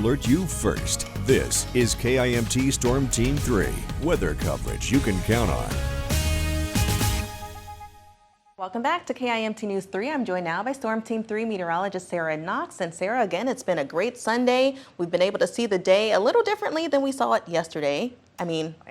Alert you first. This is KIMT Storm Team 3. Weather coverage you can count on. Welcome back to KIMT News 3. I'm joined now by Storm Team 3 meteorologist Sara Knox. And Sara, again, it's been a great Sunday. We've been able to see the day a little differently than we saw it yesterday.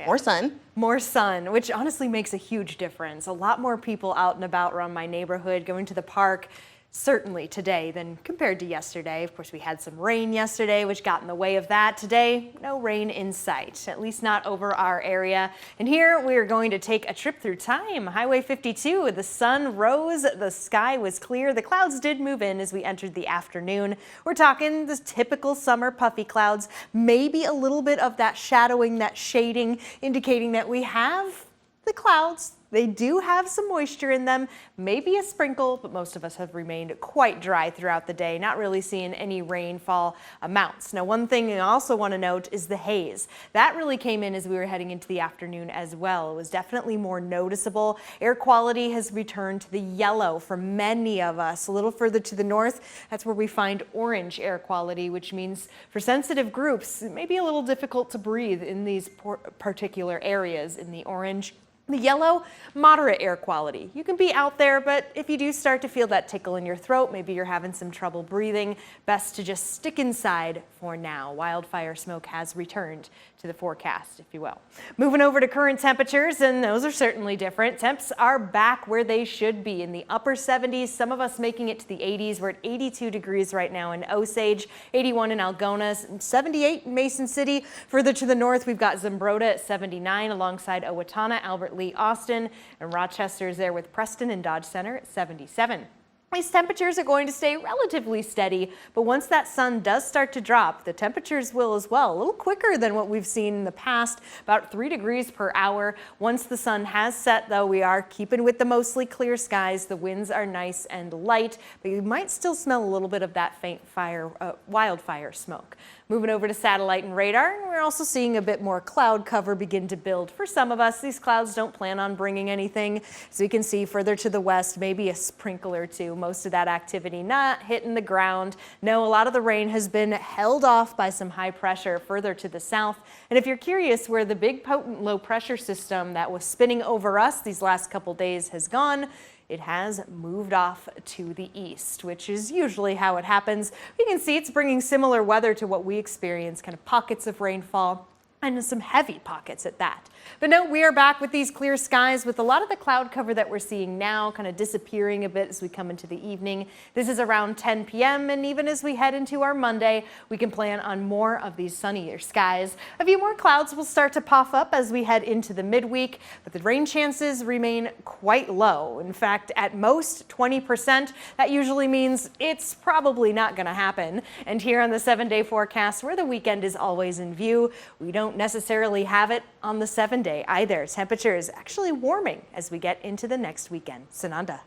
More sun. More sun, which honestly makes a huge difference. A lot more people out and about around my neighborhood, going to the park. Certainly today than compared to yesterday. Of course, we had some rain yesterday, which got in the way of that. Today, no rain in sight, at least not over our area. And here we are going to take a trip through time. Highway 52, the sun rose, the sky was clear. The clouds did move in as we entered the afternoon. We're talking the typical summer puffy clouds, maybe a little bit of that shadowing, that shading, indicating that we have the clouds. They do have some moisture in them, maybe a sprinkle, but most of us have remained quite dry throughout the day, not really seeing any rainfall amounts. Now, one thing I also want to note is the haze. That really came in as we were heading into the afternoon as well. It was definitely more noticeable. Air quality has returned to the yellow for many of us. A little further to the north, that's where we find orange air quality, which means for sensitive groups, it may be a little difficult to breathe in these particular areas. In the orange, the yellow, moderate air quality. You can be out there, but if you do start to feel that tickle in your throat, maybe you're having some trouble breathing, best to just stick inside for now. Wildfire smoke has returned to the forecast, if you will. Moving over to current temperatures, and those are certainly different. Temps are back where they should be in the upper 70s, some of us making it to the 80s. We're at 82 degrees right now in Osage, 81 in Algona, 78 in Mason City. Further to the north, we've got Zumbrota at 79 alongside Owatonna, Albert Lee, Austin, and Rochester is there with Preston and Dodge Center at 77. These temperatures are going to stay relatively steady, but once that sun does start to drop, the temperatures will as well, a little quicker than what we've seen in the past, about 3 degrees per hour. Once the sun has set, though, we are keeping with the mostly clear skies. The winds are nice and light, but you might still smell a little bit of that faint wildfire smoke. Moving over to satellite and radar, and we're also seeing a bit more cloud cover begin to build. For some of us, these clouds don't plan on bringing anything. As we can see further to the west, maybe a sprinkle or two. Most of that activity not hitting the ground. No, a lot of the rain has been held off by some high pressure further to the south. And if you're curious where the big potent low pressure system that was spinning over us these last couple days has gone, it has moved off to the east, which is usually how it happens. You can see it's bringing similar weather to what we experience, kind of pockets of rainfall and some heavy pockets at that. But no, we are back with these clear skies with a lot of the cloud cover that we're seeing now kind of disappearing a bit as we come into the evening. This is around 10 p.m. and even as we head into our Monday, we can plan on more of these sunnier skies. A few more clouds will start to pop up as we head into the midweek, but the rain chances remain quite low. In fact, at most 20%. That usually means it's probably not going to happen. And here on the 7-day forecast, where the weekend is always in view, we don't necessarily have it on the 7-day either. Temperature is actually warming as we get into the next weekend. Sananda.